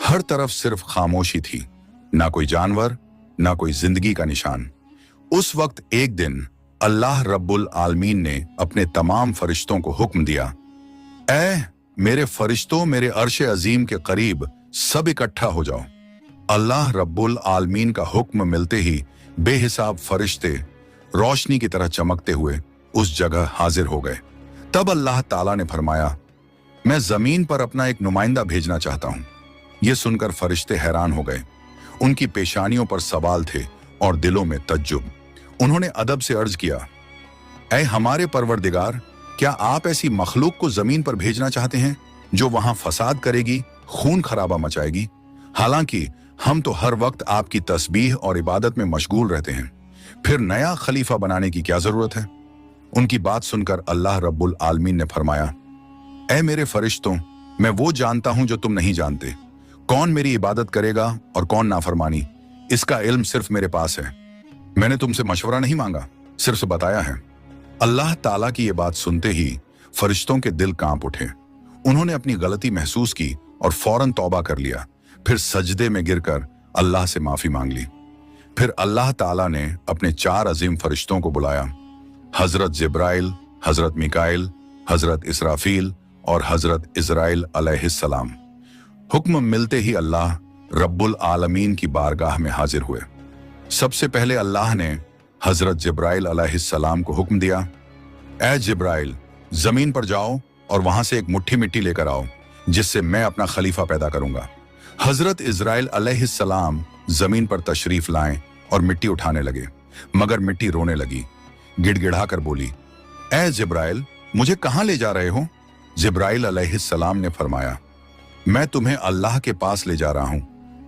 हर तरफ सिर्फ खामोशी थी, ना कोई जानवर, ना कोई जिंदगी का निशान। उस वक्त एक दिन अल्लाह रब्बुल आलमीन ने अपने तमाम फरिश्तों को हुक्म दिया, ऐ मेरे फरिश्तों, मेरे अर्श अजीम के करीब सब इकट्ठा हो जाओ। अल्लाह रब्बुल आलमीन का हुक्म मिलते ही बेहिसाब फरिश्ते रोशनी की तरह चमकते हुए उस जगह हाजिर हो गए। तब अल्लाह ताला ने फरमाया, मैं जमीन पर अपना एक नुमाइंदा भेजना चाहता हूं। यह सुनकर फरिश्ते हैरान हो गए। उनकी पेशानियों पर सवाल थे और दिलों में तज्जुब। उन्होंने अदब से अर्ज किया, ऐ हमारे परवरदिगार, क्या आप ऐसी मखलूक को जमीन पर भेजना चाहते हैं जो वहां फसाद करेगी, खून खराबा मचाएगी? हालांकि हम तो हर वक्त आपकी तस्बीह और इबादत में मशगूल रहते हैं, फिर नया खलीफा बनाने की क्या जरूरत है? उनकी बात सुनकर अल्लाह रब्बुल आलमीन ने फरमाया, ऐ मेरे फरिश्तों, मैं वो जानता हूं जो तुम नहीं जानते। कौन मेरी इबादत करेगा और कौन नाफरमानी, इसका इल्म सिर्फ मेरे पास है। मैंने तुमसे मशवरा नहीं मांगा, सिर्फ बताया है। अल्लाह ताला की ये बात सुनते ही फरिश्तों के दिल कांप उठे। उन्होंने अपनी गलती महसूस की और फौरन तौबा कर लिया। फिर सजदे में गिरकर अल्लाह से माफी मांग ली। फिर अल्लाह ताला ने अपने 4 अजीम फरिश्तों को बुलाया, हजरत जिब्राइल, हजरत मिकाइल, हजरत इसराफील और हजरत इजराइल अलैहिस्सलाम। हुक्म मिलते ही अल्लाह रब्बुल आलमीन की बारगाह में हाजिर हुए। सबसे पहले अल्लाह ने हजरत जिब्राइल अलैहिस्सलाम को हुक्म दिया, ऐ जिब्राइल, जमीन पर जाओ और वहां से एक मुट्ठी मिट्टी लेकर आओ, जिससे मैं अपना खलीफा पैदा करूंगा। हजरत इजराइल अलैहिस्सलाम जमीन पर तशरीफ लाएं और मिट्टी उठाने लगे, मगर मिट्टी रोने लगी। गिड़गिड़ाकर बोली, ऐ जिब्राइल, मुझे कहां ले जा रहे हो? जिब्राइल अलैहिस्सलाम ने फरमाया, मैं तुम्हें अल्लाह के पास ले जा रहा हूं।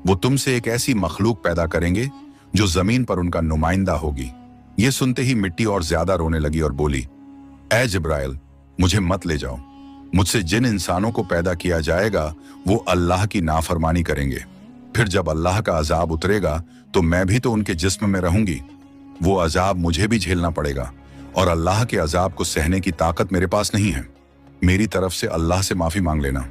वो तुमसे एक ऐसी मखलूक पैदा करेंगे जो जमीन पर उनका नुमाइंदा होगी। ये सुनते ही मिट्टी और ज्यादा रोने लगी और बोली, ऐ जिब्राइल, मुझे मत ले जाओ। मुझसे जिन इंसानों को पैदा किया जाएगा वो अल्लाह की नाफरमानी करेंगे। फिर जब अल्लाह का अजाब उतरेगा तो मैं भी तो उनके जिस्म में रहूंगी। वो अजाब मुझे भी झेलना पड़ेगा और अल्लाह के अजाब को सहने की ताकत मेरे पास नहीं है। मेरी तरफ से अल्लाह से माफी मांग लेना।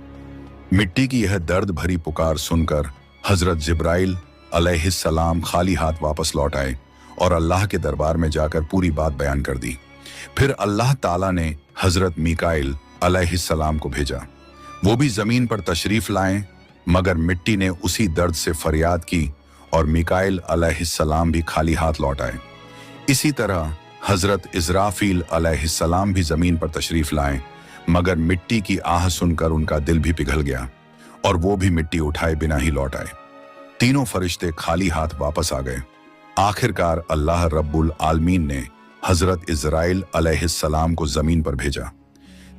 मिट्टी की यह दर्द भरी पुकार सुनकर हजरत जिब्राइल अलैहिस्सलाम खाली हाथ वापस लौट आए और अल्लाह के दरबार में जाकर पूरी बात बयान कर दी। फिर अल्लाह ताला ने हजरत मिकाइल अलैहिस्सलाम को भेजा। वो भी जमीन पर तशरीफ लाएं, मगर मिट्टी ने उसी दर्द से फरियाद की और मिकाइल अलैहिस्सलाम भी खाली हाथ लौट आए। इसी तरह हजरत इजराफील अलैहिस्सलाम भी जमीन पर तशरीफ लाएं, मगर मिट्टी की आह सुनकर उनका दिल भी पिघल गया और वो भी मिट्टी उठाए बिना ही लौट आए। तीनों फरिश्ते खाली हाथ वापस आ गए। आखिरकार अल्लाह रब्बुल आलमीन ने हजरत इजराइल अलैहिस्सलाम को जमीन पर भेजा।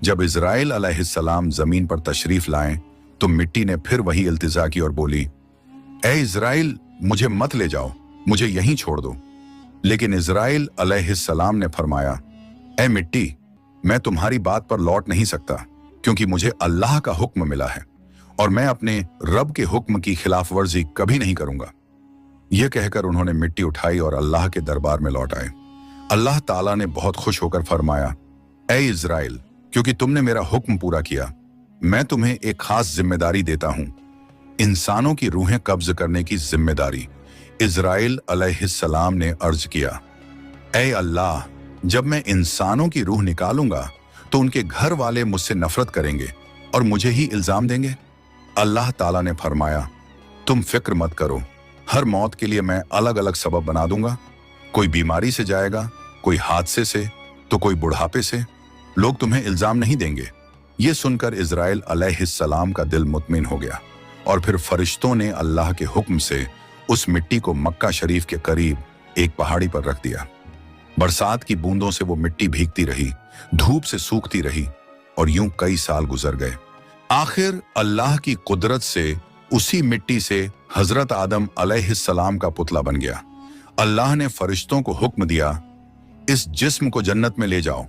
जब इजराइल अलैहिस्सलाम जमीन पर तशरीफ लाएं तो मिट्टी ने फिर वही इल्तिजा की और बोली, ऐ इजराइल, मुझे मत ले जाओ, मुझे यहीं छोड़ दो। लेकिन इजराइल अलैहिस्सलाम ने फरमाया, ऐ मिट्टी, मैं तुम्हारी बात पर लौट नहीं सकता, क्योंकि मुझे अल्लाह का हुक्म मिला है और मैं अपने रब के हुक्म की खिलाफ वर्जी कभी नहीं करूंगा। यह कहकर उन्होंने मिट्टी उठाई और अल्लाह के दरबार में लौट आए। अल्लाह ताला ने बहुत खुश होकर फरमाया, ऐ इजराइल, क्योंकि तुमने मेरा हुक्म पूरा किया, मैं तुम्हें एक खास जिम्मेदारी देता हूं, इंसानों की रूहें कब्ज करने की जिम्मेदारी। इजराइल अलैहिस्सलाम ने अर्ज किया, ऐ अल्लाह, जब मैं इंसानों की रूह निकालूंगा तो उनके घर वाले मुझसे नफरत करेंगे और मुझे ही इल्जाम देंगे। अल्लाह ताला ने फरमाया, तुम फिक्र मत करो, हर मौत के लिए मैं अलग अलग सबब बना दूंगा। कोई बीमारी से जाएगा, कोई हादसे से, तो कोई बुढ़ापे से। लोग तुम्हें इल्जाम नहीं देंगे। ये सुनकर इजराइल अलैहिस्सलाम का दिल मुतमिन हो गया और फिर फरिश्तों ने अल्लाह के हुक्म से उस मिट्टी को मक्का शरीफ के करीब एक पहाड़ी पर रख दिया। बरसात की बूंदों से वो मिट्टी भीगती रही, धूप से सूखती रही और यूं कई साल गुजर गए। आखिर अल्लाह की कुदरत से उसी मिट्टी से हजरत आदम अलैहिस्सलाम का पुतला बन गया। अल्लाह ने फरिश्तों को हुक्म दिया, इस जिस्म को जन्नत में ले जाओ।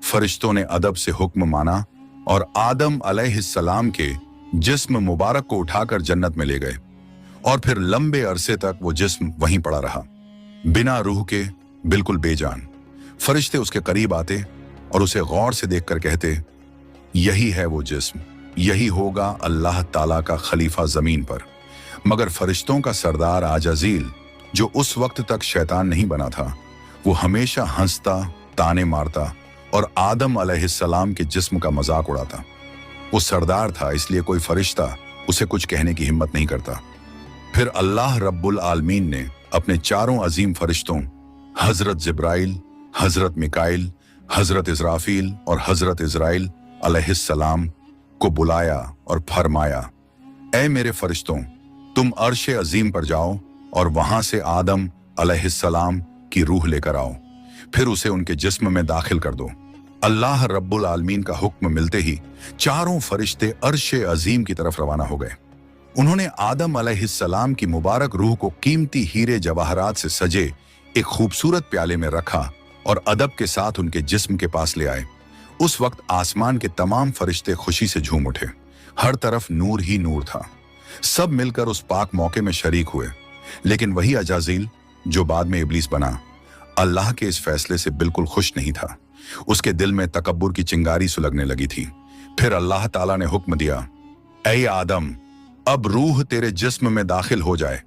फरिश्तों ने अदब से हुक्म माना और आदम अलैहिस्सलाम के जिस्म मुबारक को उठाकर जन्नत में ले गए और फिर लंबे अरसे तक वो जिस्म वहीं पड़ा रहा, बिना रूह के, बिल्कुल बेजान। फरिश्ते उसके करीब आते और उसे गौर से देखकर कहते, यही है वो जिस्म यही होगा अल्लाह ताला का खलीफा जमीन पर। मगर फरिश्तों का सरदार आजाजील, जो उस वक्त तक शैतान नहीं बना था, वो हमेशा हंसता, ताने मारता और आदम अलैहिस्सलाम के जिस्म का मजाक उड़ाता। वो सरदार था, इसलिए कोई फरिश्ता उसे कुछ कहने की हिम्मत नहीं करता। फिर अल्लाह रब्बुल आलमीन ने अपने चारों अजीम फरिश्तों हजरत जिब्राइल, हजरत मिकाइल, हजरत इजराफील और हजरत इजराइल अलैहिस्सलाम को बुलाया और फरमाया, ऐ मेरे फरिश्तों, तुम अर्श अजीम पर जाओ और वहां से आदम अलैहिस्सलाम की रूह लेकर आओ, फिर उसे उनके जिस्म में दाखिल कर दो। अल्लाह रब्बुल आलमीन का हुक्म मिलते ही चारों फरिश्ते अर्श अजीम की तरफ रवाना हो गए। उन्होंने आदम अलैहिस्सलाम की मुबारक रूह को कीमती हीरे जवाहरात से सजे एक खूबसूरत प्याले में रखा और अदब के साथ उनके जिस्म के पास ले आए। उस वक्त आसमान के तमाम फरिश्ते खुशी से झूम उठे। हर तरफ नूर ही नूर था। सब मिलकर उस पाक मौके में शरीक हुए। लेकिन वही अजाजील, जो बाद में इब्लीस बना, अल्लाह के इस फैसले से बिल्कुल खुश नहीं था। उसके दिल में तकब्बुर की चिंगारी सुलगने लगी थी। फिर अल्लाह ताला ने हुक्म दिया, ऐ आदम, अब रूह तेरे जिस्म में दाखिल हो जाए।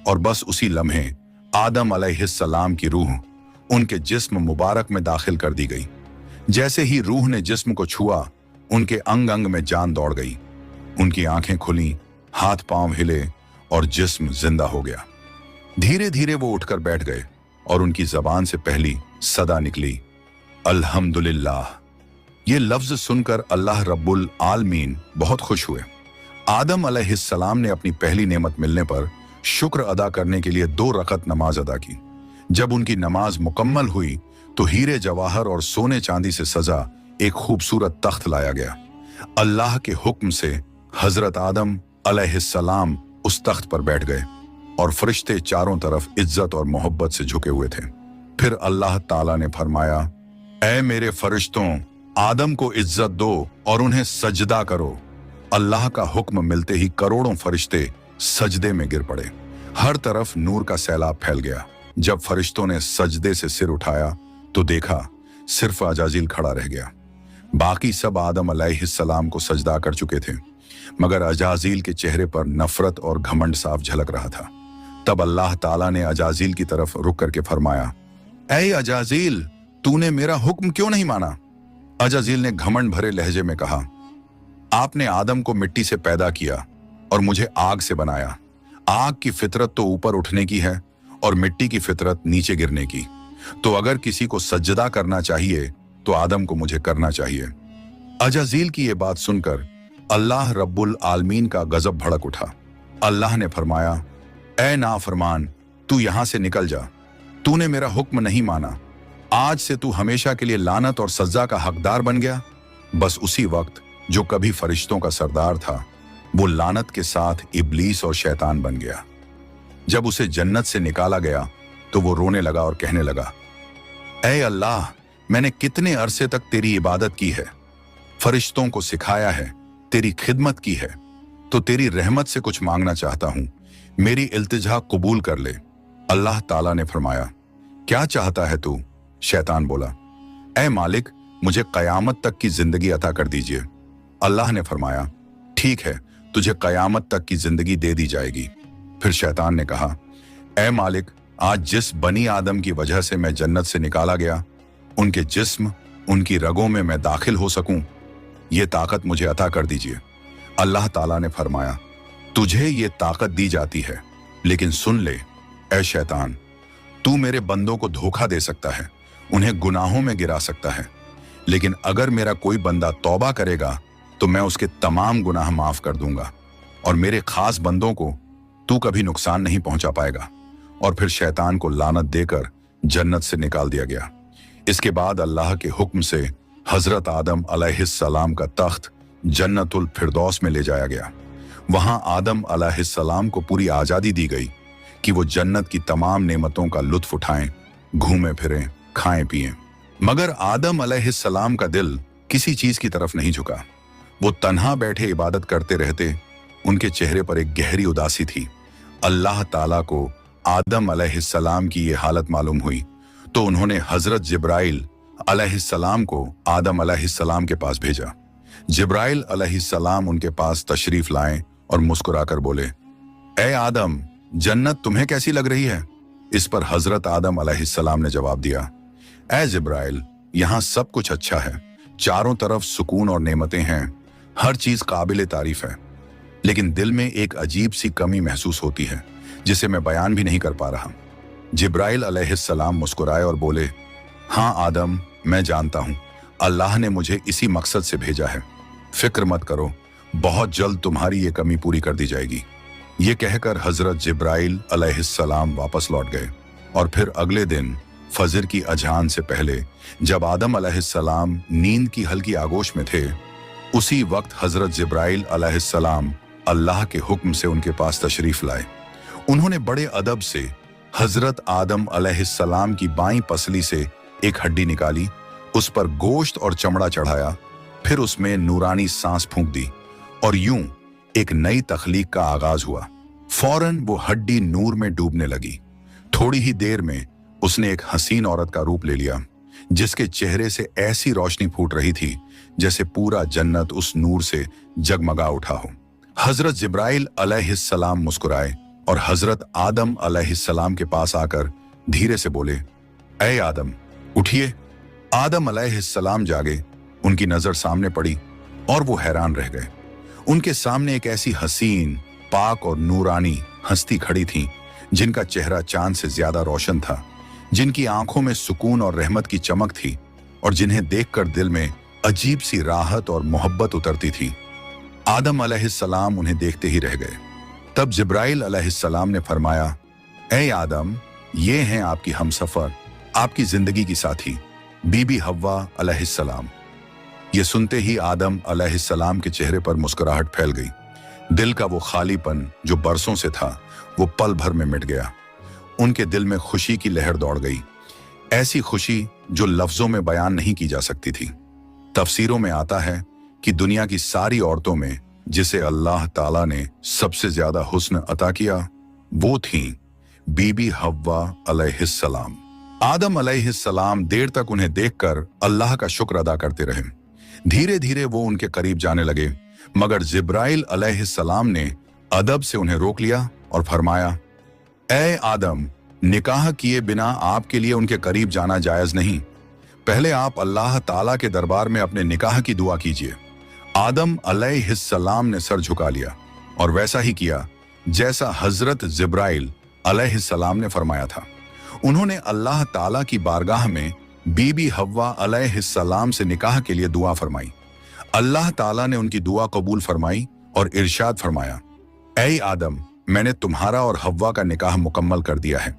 और बस उसी लम्हे आदम अलैहिस्सलाम की रूह उनके जिस्म मुबारक में दाखिल कर दी गई। जैसे ही रूह ने जिस्म को छुआ, उनके अंग अंग में जान दौड़ गई। उनकी आंखें खुली, हाथ पांव हिले और जिस्म जिंदा हो गया। धीरे धीरे वो उठकर बैठ गए और उनकी जबान से पहली सदा निकली, अल्हम्दुलिल्लाह। ये लफ्ज सुनकर अल्लाह रब्बुल आलमीन बहुत खुश हुए। आदम अलैहिस्सलाम ने अपनी पहली नेमत मिलने पर शुक्र अदा करने के लिए 2 रकत नमाज अदा की। जब उनकी नमाज मुकम्मल हुई तो हीरे जवाहर और सोने चांदी से सजा एक खूबसूरत तख्त लाया गया। अल्लाह के हुक्म से हजरत आदम अलैहिस्सलाम उस तख्त पर बैठ गए और फरिश्ते चारों तरफ इज्जत और मोहब्बत से झुके हुए थे। फिर अल्लाह ताला ने फरमाया, ऐ मेरे फरिश्तों, आदम को इज्जत दो और उन्हें सजदा करो। अल्लाह का हुक्म मिलते ही करोड़ों फरिश्ते सजदे में गिर पड़े। हर तरफ नूर का सैलाब फैल गया। जब फरिश्तों ने सजदे से सिर उठाया तो देखा सिर्फ अजाजील खड़ा रह गया। बाकी सब आदम अलैहिस्सलाम को सजदा कर चुके थे, मगर अजाजील के चेहरे पर नफरत और घमंड साफ झलक रहा था। तब अल्लाह ताला ने अजाजील की तरफ रुक करके फरमाया, ऐ अजाजील, तूने मेरा हुक्म क्यों नहीं माना? अजाजील ने घमंड भरे लहजे में कहा, आपने आदम को मिट्टी से पैदा किया और मुझे आग से बनाया। आग की फितरत तो ऊपर उठने की है और मिट्टी की फितरत नीचे गिरने की। तो अगर किसी को सजदा करना चाहिए तो आदम को मुझे करना चाहिए। अजाजील की ये बात सुनकर अल्लाह रब्बुल आलमीन का गजब भड़क उठा। अल्लाह ने फरमाया, ऐ नाफरमान, तू यहां से निकल जा। तूने मेरा हुक्म नहीं माना। आज से तू हमेशा के लिए लानत और सजा का हकदार बन गया। बस उसी वक्त जो कभी फरिश्तों का सरदार था, वो लानत के साथ इब्लीस और शैतान बन गया। जब उसे जन्नत से निकाला गया तो वो रोने लगा और कहने लगा, ऐ अल्लाह, मैंने कितने अरसे तक तेरी इबादत की है, फरिश्तों को सिखाया है, तेरी खिदमत की है, तो तेरी रहमत से कुछ मांगना चाहता हूं। मेरी इल्तिजा कबूल कर ले। अल्लाह ताला ने फरमाया, क्या चाहता है तू? शैतान बोला, ऐ मालिक, मुझे कयामत तक की जिंदगी अता कर दीजिए। अल्लाह ने फरमाया, ठीक है, तुझे कयामत तक की जिंदगी दे दी जाएगी। फिर शैतान ने कहा, ऐ मालिक, आज जिस बनी आदम की वजह से मैं जन्नत से निकाला गया, उनके जिस्म, उनकी रगों में मैं दाखिल हो सकूं, ये ताकत मुझे अता कर दीजिए। अल्लाह ताला ने फरमाया, तुझे ये ताकत दी जाती है, लेकिन सुन ले ऐ शैतान, तू मेरे बंदों को धोखा दे सकता है, उन्हें गुनाहों में गिरा सकता है, लेकिन अगर मेरा कोई बंदा तौबा करेगा तो मैं उसके तमाम गुनाह माफ कर दूंगा और मेरे खास बंदों को तू कभी नुकसान नहीं पहुंचा पाएगा। और फिर शैतान को लानत देकर जन्नत से निकाल दिया गया। इसके बाद अल्लाह के हुक्म से हजरत आदम अलैहिस्सलाम का तख्त जन्नतुल फिरदौस में ले जाया गया। वहां आदम अलैहिस्सलाम को पूरी आजादी दी गई कि वो जन्नत की तमाम नेमतों का लुत्फ उठाएं, घूमें फिरें, खाएं पिएं। मगर आदम अलैहिस्सलाम का दिल किसी चीज की तरफ नहीं झुका। वो तन्हा बैठे इबादत करते रहते। उनके चेहरे पर एक गहरी उदासी थी। अल्लाह ताला को आदम अलैहिस्सलाम की ये हालत मालूम हुई तो उन्होंने हजरत जिब्राइल अलैहिस्सलाम को आदम अलैहिस्सलाम के पास भेजा। जिब्राइल अलैहिस्सलाम उनके पास तशरीफ लाए और मुस्कुराकर बोले, ए आदम, जन्नत तुम्हें कैसी लग रही है? इस पर हजरत आदम अलैहिस्सलाम ने जवाब दिया, ए जिब्राइल, यहाँ सब कुछ अच्छा है, चारों तरफ सुकून और नेमतें हैं, हर चीज काबिल तारीफ है, लेकिन दिल में एक अजीब सी कमी महसूस होती है जिसे मैं बयान भी नहीं कर पा रहा। जिब्राइल अलैहिस्सलाम मुस्कुराए और बोले, हाँ आदम, मैं जानता हूं, अल्लाह ने मुझे इसी मकसद से भेजा है, फिक्र मत करो, बहुत जल्द तुम्हारी ये कमी पूरी कर दी जाएगी। ये कहकर हजरत जिब्राइल अलैहिस्सलाम वापस लौट गए और फिर अगले दिन फजर की अजान से पहले जब आदम अलैहिस्सलाम नींद की हल्की आगोश में थे, उसी वक्त हजरत जिब्राइल अलैहिस्सलाम अल्लाह के हुक्म से उनके पास तशरीफ लाए। उन्होंने बड़े अदब से हजरत आदम अलैहिस्सलाम की बाईं पसली से एक हड्डी निकाली, उस पर गोश्त और चमड़ा चढ़ाया, फिर उसमें नूरानी सांस फूंक दी और यूं एक नई तख्लीक का आगाज हुआ। फौरन वो हड्डी नूर में डूबने लगी। थोड़ी ही देर में उसने एक हसीन औरत का रूप ले लिया, जिसके चेहरे से ऐसी रोशनी फूट रही थी जैसे पूरा जन्नत उस नूर से जगमगा उठा हो। हजरत जिब्राइल अलैहिस्सलाम मुस्कुराए और हजरत आदम अलैहिस्सलाम के पास आकर धीरे से बोले, ऐ आदम, उठिए। आदम अलैहिस्सलाम जागे, उनकी नजर सामने पड़ी और वो हैरान रह गए। उनके सामने एक ऐसी हसीन, पाक और नूरानी हस्ती खड़ी थी जिनका चेहरा चांद से ज्यादा रोशन था, जिनकी आंखों में सुकून और रहमत की चमक थी और जिन्हें देखकर दिल में अजीब सी राहत और मोहब्बत उतरती थी। आदम अलैहिस्सलाम उन्हें देखते ही रह गए। तब जिब्राइल अलैहिस्सलाम ने फरमाया, ऐ आदम, ये हैं आपकी हमसफर, आपकी जिंदगी की साथी, बीबी हव्वा अलैहिस्सलाम। ये सुनते ही आदम अलैहिस्सलाम के चेहरे पर मुस्कुराहट फैल गई। दिल का वो खालीपन जो बरसों से था, वो पल भर में मिट गया। उनके दिल में खुशी की लहर दौड़ गई, ऐसी खुशी जो लफ्जों में बयान नहीं की जा सकती थी। तफसीरों में आता है कि दुनिया की सारी औरतों में जिसे अल्लाह ताला ने सबसे ज्यादा हुस्न अता किया, वो थीं बीबी हव्वा अलैहिस्सलाम। आदम अलैहिस्सलाम देर तक उन्हें देखकर अल्लाह का शुक्र अदा करते रहे। धीरे धीरे वो उनके करीब जाने लगे, मगर जिब्राइल अलैहिस्सलाम ने अदब से उन्हें रोक लिया और फरमाया, ऐ आदम, निकाह किए बिना आपके लिए उनके करीब जाना जायज नहीं। पहले आप अल्लाह ताला के दरबार में अपने निकाह की दुआ कीजिए। आदम अलैहिस्सलाम ने सर झुका लिया और वैसा ही किया जैसा हजरत जिब्राइल अलैहिस्सलाम ने फरमाया था। उन्होंने अल्लाह ताला की बारगाह में बीबी हव्वा अलैहिस्सलाम से निकाह के लिए दुआ फरमाई। अल्लाह ताला ने उनकी दुआ कबूल फरमाई और इरशाद फरमाया, ऐ आदम, मैंने तुम्हारा और हव्वा का निकाह मुकम्मल कर दिया है,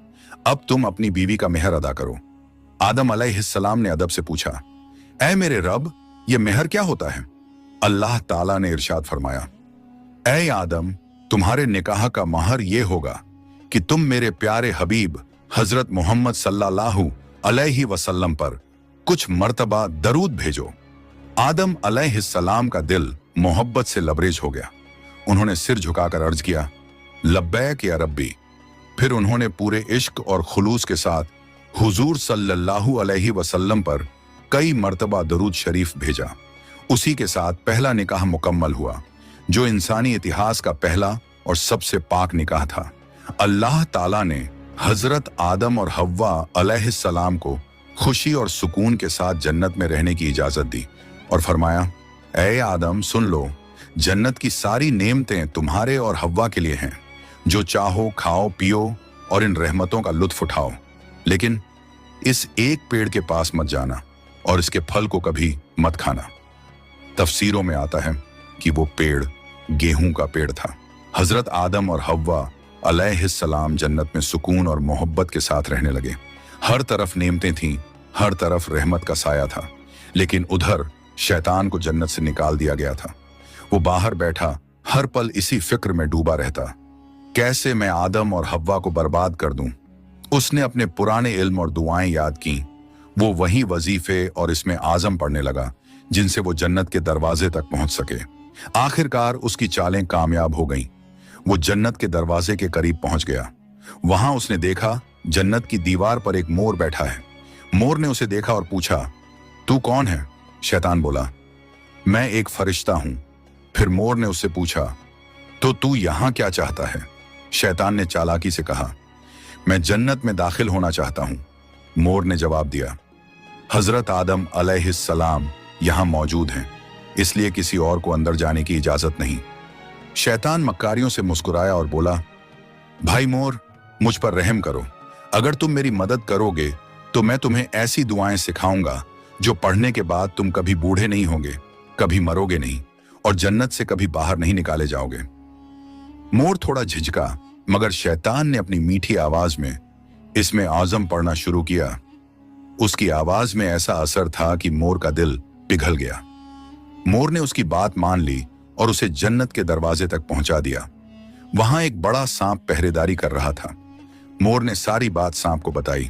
अब तुम अपनी बीवी का मेहर अदा करो। आदम अलैहिस्सलाम ने अदब से पूछा, ऐ मेरे रब, ये मेहर क्या होता है? अल्लाह ताला ने इरशाद फरमाया, ऐ आदम, तुम्हारे निकाह का महर ये होगा कि तुम मेरे प्यारे हबीब हजरत मोहम्मद सल्लल्लाहु अलैहि वसल्लम पर कुछ मर्तबा दरूद भेजो। आदम अलैहिस्सलाम का दिल मोहब्बत से लबरेज हो गया। उन्होंने सिर झुकाकर अर्ज किया, लब्बैक या रब्बी। फिर उन्होंने पूरे इश्क और खुलूस के साथ हुजूर सल्लल्लाहु अलैहि वसल्लम पर कई मर्तबा दरूद शरीफ भेजा। उसी के साथ पहला निकाह मुकम्मल हुआ, जो इंसानी इतिहास का पहला और सबसे पाक निकाह था। अल्लाह ताला ने हजरत आदम और हव्वा अलैहिस्सलाम को खुशी और सुकून के साथ जन्नत में रहने की इजाजत दी और फरमाया, ऐ आदम, सुन लो, जन्नत की सारी नेमतें तुम्हारे और हव्वा के लिए हैं। जो चाहो खाओ पियो और इन रहमतों का लुत्फ उठाओ, लेकिन इस एक पेड़ के पास मत जाना और इसके फल को कभी मत खाना। तफसीरों में आता है कि वो पेड़ गेहूं का पेड़ था। हजरत आदम और हव्वा अलैहिस्सलाम जन्नत में सुकून और मोहब्बत के साथ रहने लगे। हर तरफ नेमतें थीं, हर तरफ रहमत का साया था, लेकिन उधर शैतान को जन्नत से निकाल दिया गया था। वो बाहर बैठा हर पल इसी फिक्र में डूबा रहता, कैसे मैं आदम और हव्वा को बर्बाद कर दूं। उसने अपने पुराने इल्म और दुआएं याद की। वो वही वजीफे और इसमें आजम पढ़ने लगा जिनसे वो जन्नत के दरवाजे तक पहुंच सके। आखिरकार उसकी चालें कामयाब हो गईं। वो जन्नत के दरवाजे के करीब पहुंच गया। वहां उसने देखा जन्नत की दीवार पर एक मोर बैठा है। मोर ने उसे देखा और पूछा, तू कौन है? शैतान बोला, मैं एक फरिश्ता हूं। फिर मोर ने उससे पूछा, तो तू यहां क्या चाहता है? शैतान ने चालाकी से कहा, मैं जन्नत में दाखिल होना चाहता हूं। मोर ने जवाब दिया, हजरत आदम अलैहिस्सलाम यहां मौजूद हैं, इसलिए किसी और को अंदर जाने की इजाजत नहीं। शैतान मक्कारियों से मुस्कुराया और बोला, भाई मोर, मुझ पर रहम करो। अगर तुम मेरी मदद करोगे तो मैं तुम्हें ऐसी दुआएं सिखाऊंगा जो पढ़ने के बाद तुम कभी बूढ़े नहीं होंगे, कभी मरोगे नहीं और जन्नत से कभी बाहर नहीं निकाले जाओगे। मोर थोड़ा झिझका, मगर शैतान ने अपनी मीठी आवाज में इसमें आजम पढ़ना शुरू किया। उसकी आवाज में ऐसा असर था कि मोर का दिल पिघल गया। मोर ने उसकी बात मान ली और उसे जन्नत के दरवाजे तक पहुंचा दिया। वहां एक बड़ा सांप पहरेदारी कर रहा था। मोर ने सारी बात सांप को बताई।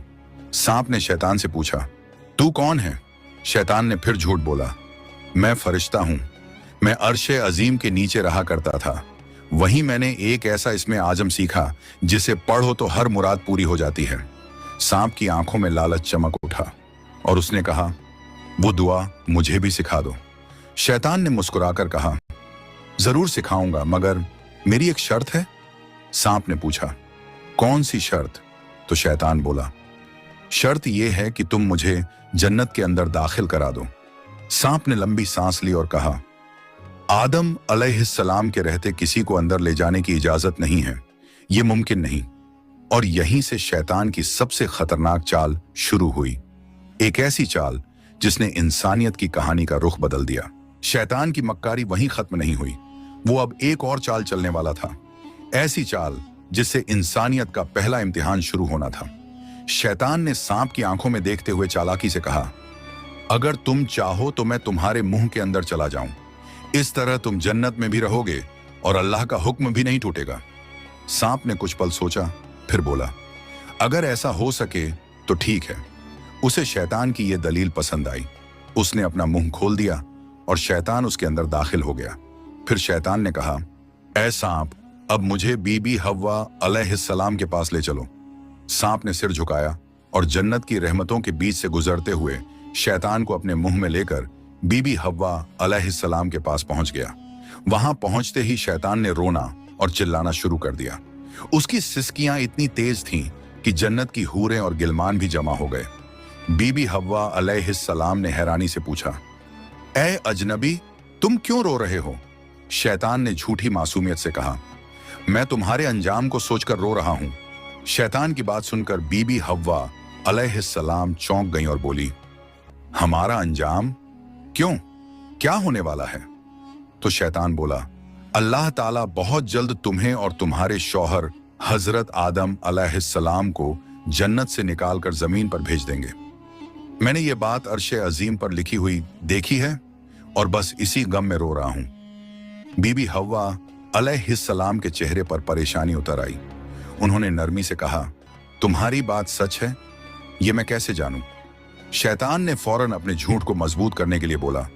सांप ने शैतान से पूछा, तू कौन है? शैतान ने फिर झूठ बोला, मैं फरिश्ता हूं। मैं अर्शे अजीम के नीचे रहा करता था। वहीं मैंने एक ऐसा इसमें आजम सीखा जिसे पढ़ो तो हर मुराद पूरी हो जाती है। सांप की आंखों में लालच चमक उठा और उसने कहा, वो दुआ मुझे भी सिखा दो। शैतान ने मुस्कुराकर कहा, जरूर सिखाऊंगा, मगर मेरी एक शर्त है। सांप ने पूछा, कौन सी शर्त? तो शैतान बोला, शर्त यह है कि तुम मुझे जन्नत के अंदर दाखिल करा दो। सांप ने लंबी सांस ली और कहा, आदम अलैहिस्सलाम के रहते किसी को अंदर ले जाने की इजाजत नहीं है, यह मुमकिन नहीं। और यहीं से शैतान की सबसे खतरनाक चाल शुरू हुई, एक ऐसी चाल जिसने इंसानियत की कहानी का रुख बदल दिया। शैतान की मक्कारी वहीं खत्म नहीं हुई, वो अब एक और चाल चलने वाला था, ऐसी चाल जिससे इंसानियत का पहला इम्तिहान शुरू होना था। शैतान ने सांप की आंखों में देखते हुए चालाकी से कहा, अगर तुम चाहो तो मैं तुम्हारे मुंह के अंदर चला जाऊं। इस तरह तुम जन्नत में भी रहोगे और अल्लाह का हुक्म भी नहीं टूटेगा। सांप ने कुछ पल सोचा, फिर बोला, अगर ऐसा हो सके तो ठीक है। उसे शैतान की यह दलील पसंद आई। उसने अपना मुंह खोल दिया और शैतान उसके अंदर दाखिल हो गया। फिर शैतान ने कहा, ऐ सांप, अब मुझे बीबी हव्वा अलैहिस्सलाम के पास ले चलो। सांप ने सिर झुकाया और जन्नत की रहमतों के बीच से गुजरते हुए शैतान को अपने मुंह में लेकर बीबी हव्वा अलैहिस्सलाम के पास पहुंच गया। वहां पहुंचते ही शैतान ने रोना और चिल्लाना शुरू कर दिया। उसकी सिसकियां इतनी तेज थीं कि जन्नत की हूरें और गिलमान भी जमा हो गए। बीबी हव्वा अलैहिस्सलाम ने हैरानी से पूछा, ऐ अजनबी, तुम क्यों रो रहे हो? शैतान ने झूठी मासूमियत से कहा, मैं तुम्हारे अंजाम को सोचकर रो रहा हूं। शैतान की बात सुनकर बीबी हव्वा अलैहिस्सलाम चौंक गईं और बोली, हमारा अंजाम? क्यों, क्या होने वाला है? तो शैतान बोला, अल्लाह ताला बहुत जल्द तुम्हें और तुम्हारे शौहर हजरत आदम अलैहिस्सलाम को जन्नत से निकालकर जमीन पर भेज देंगे। मैंने ये बात अर्शे अजीम पर लिखी हुई देखी है और बस इसी गम में रो रहा हूं। बीबी हव्वा अलैहिस्सलाम के चेहरे पर परेशानी उतर आई। उन्होंने नरमी से कहा, तुम्हारी बात सच है? ये मैं कैसे जानूं? शैतान ने फौरन अपने झूठ को मजबूत करने के लिए बोला,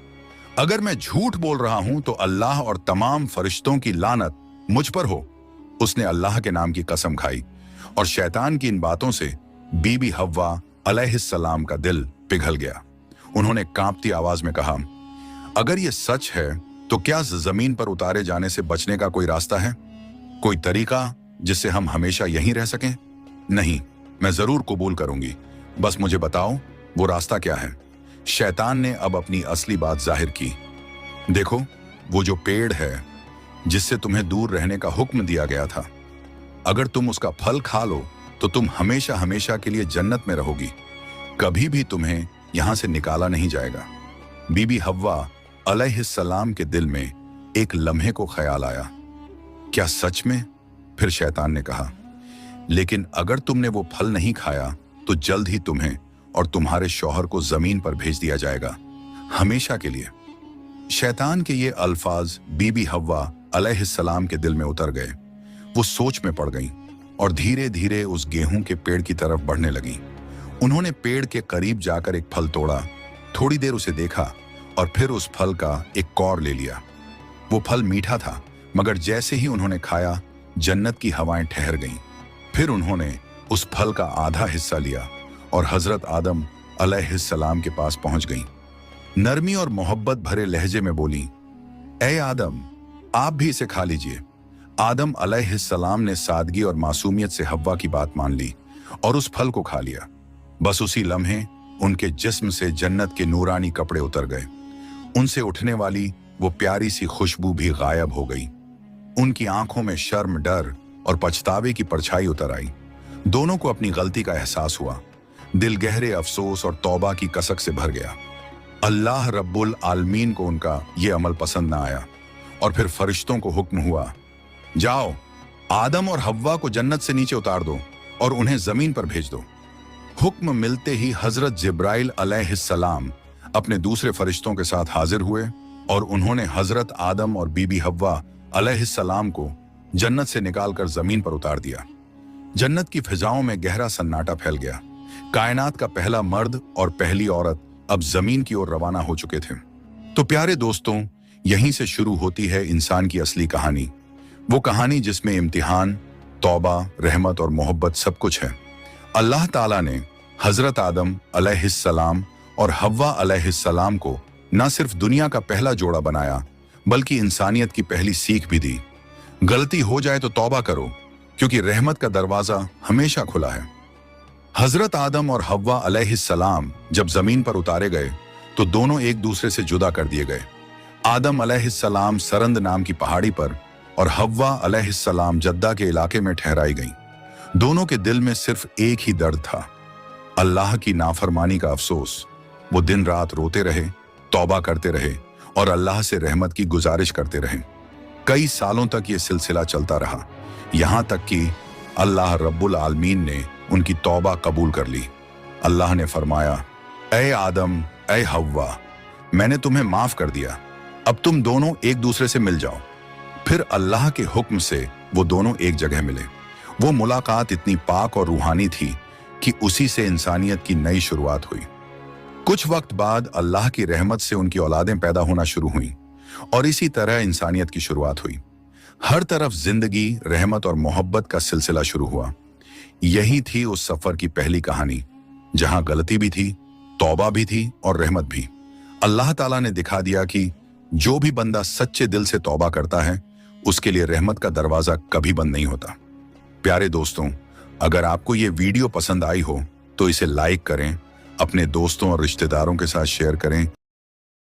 अगर मैं झूठ बोल रहा हूं तो अल्लाह और तमाम फरिश्तों की लानत मुझ पर हो। उसने अल्लाह के नाम की कसम खाई और शैतान की इन बातों से बीबी हव्वा अलैहिस्सलाम का दिल पिघल गया। उन्होंने कांपती आवाज में कहा, अगर ये सच है तो क्या जमीन पर उतारे जाने से बचने का कोई रास्ता है? कोई तरीका जिससे हम हमेशा यहीं रह सकें? नहीं, मैं जरूर कबूल करूंगी, बस मुझे बताओ वो रास्ता क्या है। शैतान ने अब अपनी असली बात जाहिर की। देखो, वो जो पेड़ है जिससे तुम्हें दूर रहने का हुक्म दिया गया था, अगर तुम उसका फल खा लो तो तुम हमेशा हमेशा के लिए जन्नत में रहोगी, कभी भी तुम्हें यहां से निकाला नहीं जाएगा। बीबी हव्वा अलैहिस्सलाम के दिल में एक लम्हे को ख्याल आया, क्या सच में? फिर शैतान ने कहा, लेकिन अगर तुमने वो फल नहीं खाया तो जल्द ही तुम्हें और तुम्हारे शौहर को जमीन पर भेज दिया जाएगा, हमेशा के लिए। शैतान के ये अल्फाज बीबी हव्वा अलैहिस्सलाम के दिल में उतर गए। वो सोच में पड़ गईं और धीरे धीरे उस गेहूं के पेड़ की तरफ बढ़ने लगीं। उन्होंने पेड़ के करीब जाकर एक फल तोड़ा, थोड़ी देर उसे देखा और फिर उस फल का एक कौर ले लिया। वो फल मीठा था, मगर जैसे ही उन्होंने खाया जन्नत की हवाएं ठहर गईं। फिर उन्होंने उस फल का आधा हिस्सा लिया और हजरत आदम अलैहिस्सलाम के पास पहुंच गईं। नरमी और मोहब्बत भरे लहजे में बोली, ए आदम, आप भी इसे खा लीजिए। आदम अलैहिस्सलाम ने सादगी और मासूमियत से हव्वा की बात मान ली और उस फल को खा लिया। बस उसी लम्हे उनके जिस्म से जन्नत के नूरानी कपड़े उतर गए। उनसे उठने वाली वो प्यारी सी खुशबू भी गायब हो गई। उनकी आंखों में शर्म, डर और पछतावे की परछाई उतर आई। दोनों को अपनी गलती का एहसास हुआ। दिल गहरे अफसोस और तौबा की कसक से भर गया। अल्लाह रब्बुल आलमीन को उनका ये अमल पसंद ना आया और फिर फरिश्तों को हुक्म हुआ, जाओ, आदम और हव्वा को जन्नत से नीचे उतार दो और उन्हें जमीन पर भेज दो। हुक्म मिलते ही हजरत जिब्राइल अलैहिस्सलाम अपने दूसरे फरिश्तों के साथ हाजिर हुए और उन्होंने हजरत आदम और बीबी हव्वा अलैहिस्सलाम को जन्नत से निकालकर जमीन पर उतार दिया। जन्नत की फिजाओं में गहरा सन्नाटा फैल गया। कायनात का पहला मर्द और पहली औरत अब जमीन की ओर रवाना हो चुके थे। तो प्यारे दोस्तों, यहीं से शुरू होती है इंसान की असली कहानी। वो कहानी जिसमें इम्तिहान, तौबा, रहमत और मोहब्बत सब कुछ है। अल्लाह ताला ने हजरत आदम अलैहिस्सलाम और हव्वा अलैहिस्सलाम को न सिर्फ दुनिया का पहला जोड़ा बनाया, बल्कि इंसानियत की पहली सीख भी दी। गलती हो जाए तो तौबा करो, क्योंकि रहमत का दरवाजा हमेशा खुला है। हजरत आदम और हव्वा अलैहिस्सलाम जब जमीन पर उतारे गए तो दोनों एक दूसरे से जुदा कर दिए गए। आदम अलैहिस्सलाम सरंद नाम की पहाड़ी पर और हव्वा अलैहिस्सलाम जद्दा के इलाके में ठहराई गईं। दोनों के दिल में सिर्फ एक ही दर्द था, अल्लाह की नाफरमानी का अफसोस। वो दिन रात रोते रहे, तौबा करते रहे और अल्लाह से रहमत की गुजारिश करते रहे। कई सालों तक ये सिलसिला चलता रहा, यहां तक कि अल्लाह रब्बुल आलमीन ने उनकी तौबा कबूल कर ली। अल्लाह ने फरमाया, ए आदम, ए हव्वा, मैंने तुम्हें माफ कर दिया, अब तुम दोनों एक दूसरे से मिल जाओ। फिर अल्लाह के हुक्म से वो दोनों एक जगह मिले। वो मुलाकात इतनी पाक और रूहानी थी कि उसी से इंसानियत की नई शुरुआत हुई। कुछ वक्त बाद अल्लाह की रहमत से उनकी औलादें पैदा होना शुरू हुईं और इसी तरह इंसानियत की शुरुआत हुई। हर तरफ जिंदगी, रहमत और मोहब्बत का सिलसिला शुरू हुआ। यही थी उस सफर की पहली कहानी, जहां गलती भी थी, तौबा भी थी और रहमत भी। अल्लाह ताला ने दिखा दिया कि जो भी बंदा सच्चे दिल से तौबा करता है, उसके लिए रहमत का दरवाजा कभी बंद नहीं होता। प्यारे दोस्तों, अगर आपको ये वीडियो पसंद आई हो तो इसे लाइक करें, अपने दोस्तों और रिश्तेदारों के साथ शेयर करें